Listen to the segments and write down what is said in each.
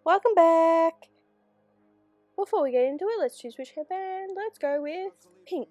Welcome back! Before we get into it, let's choose which hairband. Let's go with pink.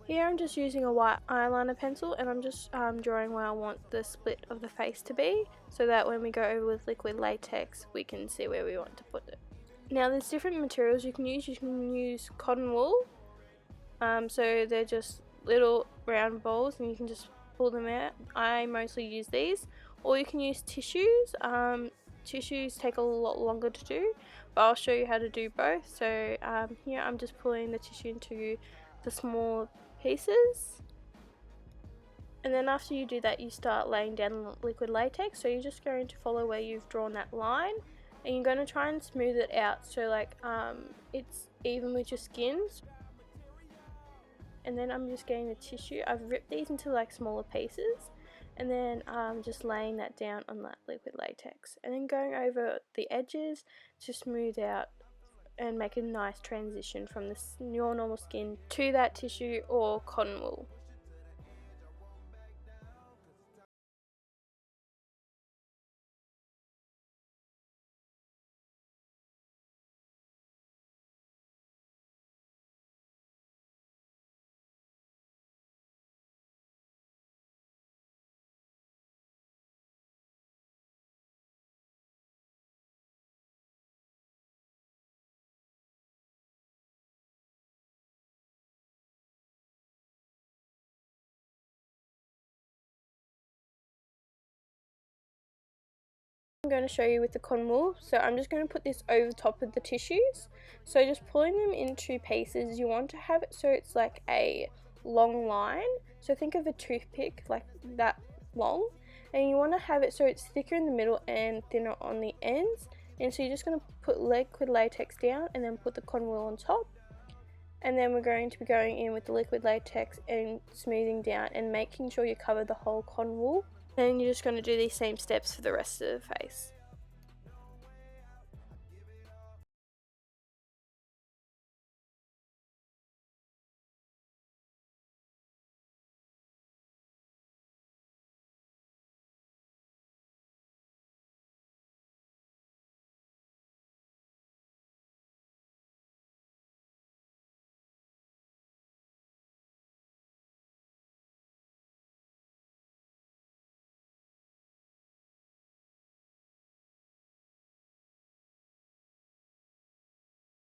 Here I'm just using a white eyeliner pencil and I'm just drawing where I want the split of the face to be, so that when we go over with liquid latex we can see where we want to put it. Now there's different materials you can use. You can use cotton wool, so they're just little round balls and you can just pull them out. I mostly use these, or you can use tissues. Tissues take a lot longer to do, but I'll show you how to do both. So here I'm just pulling the tissue into the small pieces, and then after you do that you start laying down liquid latex. So you're just going to follow where you've drawn that line and you're going to try and smooth it out so like it's even with your skin. And then I'm just getting the tissue. I've ripped these into like smaller pieces and then just laying that down on that liquid latex and then going over the edges to smooth out and make a nice transition from your normal skin to that tissue or cotton wool. I'm going to show you with the cotton wool. So I'm just going to put this over top of the tissues. So just pulling them in two pieces. You want to have it so it's like a long line. So think of a toothpick like that long. And you want to have it so it's thicker in the middle and thinner on the ends. And so you're just going to put liquid latex down and then put the cotton wool on top. And then we're going to be going in with the liquid latex and smoothing down and making sure you cover the whole cotton wool. And you're just going to do these same steps for the rest of the face.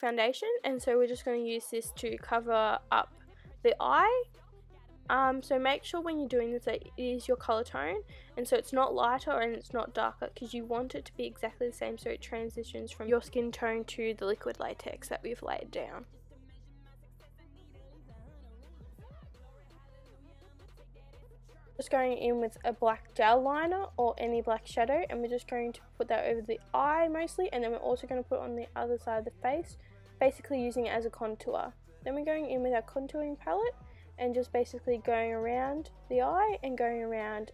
foundation, and so we're just going to use this to cover up the eye. So make sure when you're doing this that it is your colour tone, and so it's not lighter and it's not darker, because you want it to be exactly the same so it transitions from your skin tone to the liquid latex that we've laid down. Just going in with a black gel liner or any black shadow, and we're just going to put that over the eye mostly, and then we're also going to put it on the other side of the face, basically using it as a contour. Then we're going in with our contouring palette and just basically going around the eye and going around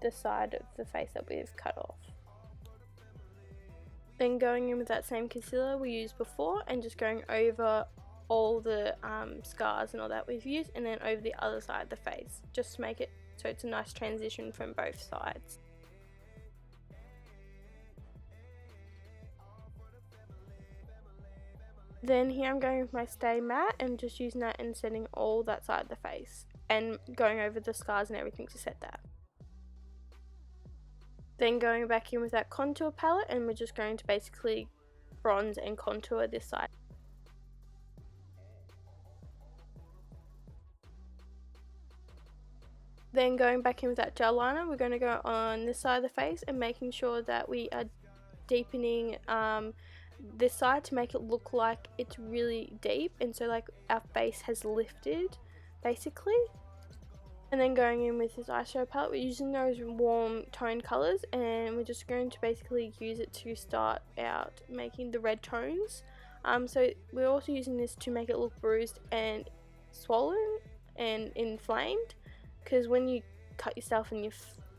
the side of the face that we've cut off. Then going in with that same concealer we used before and just going over all the scars and all that we've used, and then over the other side of the face, just to make it so it's a nice transition from both sides. Then here I'm going with my Stay Matte and just using that and setting all that side of the face and going over the scars and everything to set that. Then going back in with that contour palette, and we're just going to basically bronze and contour this side. Then going back in with that gel liner, we're going to go on this side of the face and making sure that we are deepening this side to make it look like it's really deep, and so like our face has lifted basically. And then going in with this eyeshadow palette, we're using those warm tone colours, and we're just going to basically use it to start out making the red tones. So we're also using this to make it look bruised and swollen and inflamed, because when you cut yourself and your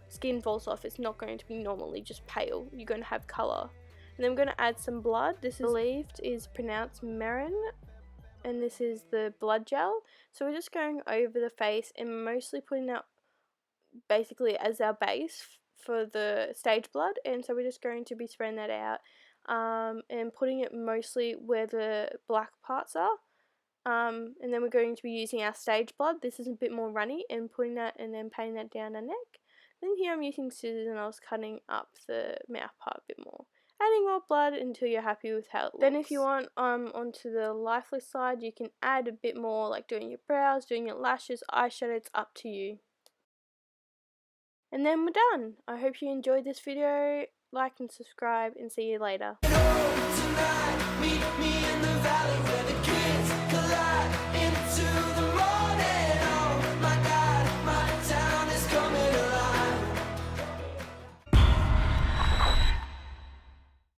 skin falls off, it's not going to be normally just pale, you're going to have colour. And then we're going to add some blood. This is believed is pronounced Marin, and this is the blood gel. So we're just going over the face and mostly putting that basically as our base for the stage blood, and so we're just going to be spreading that out and putting it mostly where the black parts are. And then we're going to be using our stage blood. This is a bit more runny, and putting that and then painting that down our neck. Then here I'm using scissors and I was cutting up the mouth part a bit more, adding more blood until you're happy with how it looks. Then if you want onto the lifeless side, you can add a bit more, like doing your brows, doing your lashes, eyeshadow, it's up to you. And then we're done. I hope you enjoyed this video. Like and subscribe, and see you later.